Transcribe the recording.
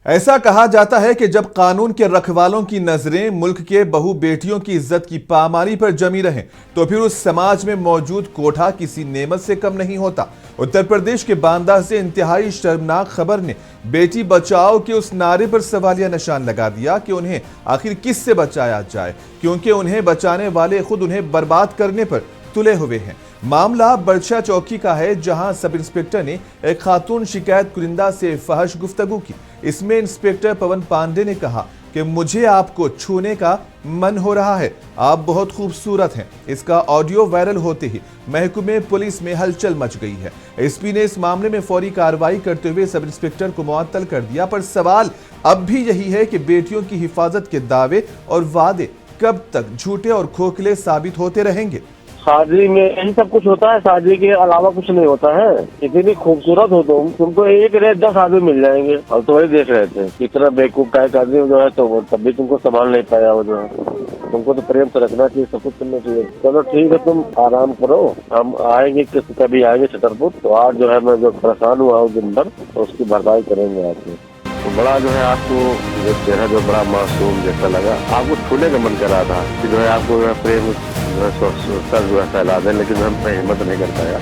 ऐसा कहा जाता है कि जब कानून के रखवालों की नजरें मुल्क के बहू बेटियों की इज्जत की पामारी पर जमी रहें तो फिर उस समाज में मौजूद कोठा किसी नेमत से कम नहीं होता। उत्तर प्रदेश के बांदा से इंतहाई शर्मनाक खबर ने बेटी बचाओ के उस नारे पर सवालिया निशान लगा दिया कि उन्हें आखिर किससे बचाया जाए, क्योंकि उन्हें बचाने वाले खुद उन्हें बर्बाद करने पर तुले हुए हैं। मामला बड़छा चौकी का है, जहां सब इंस्पेक्टर ने एक खातून शिकायत कुरिंदा से फहश गुफ्तगू की। इसमें इंस्पेक्टर पवन पांडे ने कहा कि मुझे आपको छूने का मन हो रहा है, आप बहुत खूबसूरत हैं। इसका ऑडियो वायरल होते ही महकमे पुलिस में हलचल मच गई है। एसपी ने इस मामले में फौरी कार्रवाई करते हुए सब इंस्पेक्टर को मुअत्तल कर दिया। पर सवाल अब भी यही है कि बेटियों की हिफाजत के दावे और वादे कब तक झूठे और खोखले साबित होते रहेंगे। शादी में यही सब कुछ होता है, शादी के अलावा कुछ नहीं होता है। इतनी खूबसूरत हो तुमको एक रेत 10 आदमी मिल जाएंगे। और तो वही देख रहे थे कितना बेवकूफ का एक आदमी जो है, तो वो तब भी तुमको संभाल नहीं पाया। वो जो है तुमको तो प्रेम से रखना चाहिए, सब कुछ करना चाहिए। चलो ठीक है, तुम आराम करो, हम आएंगे कभी आएंगे छतरपुर। तो आज जो है मैं जो परेशान हुआ हूँ दिन भर, तो उसकी भरपाई करेंगे आपको। तो बड़ा जो है आपको जो चेहरा जो बड़ा मासूम जैसा लगा, आपको छूने का मन कर रहा था कि जो है आपको प्रेम जो है फैला दें, लेकिन हम हिम्मत नहीं कर पाया।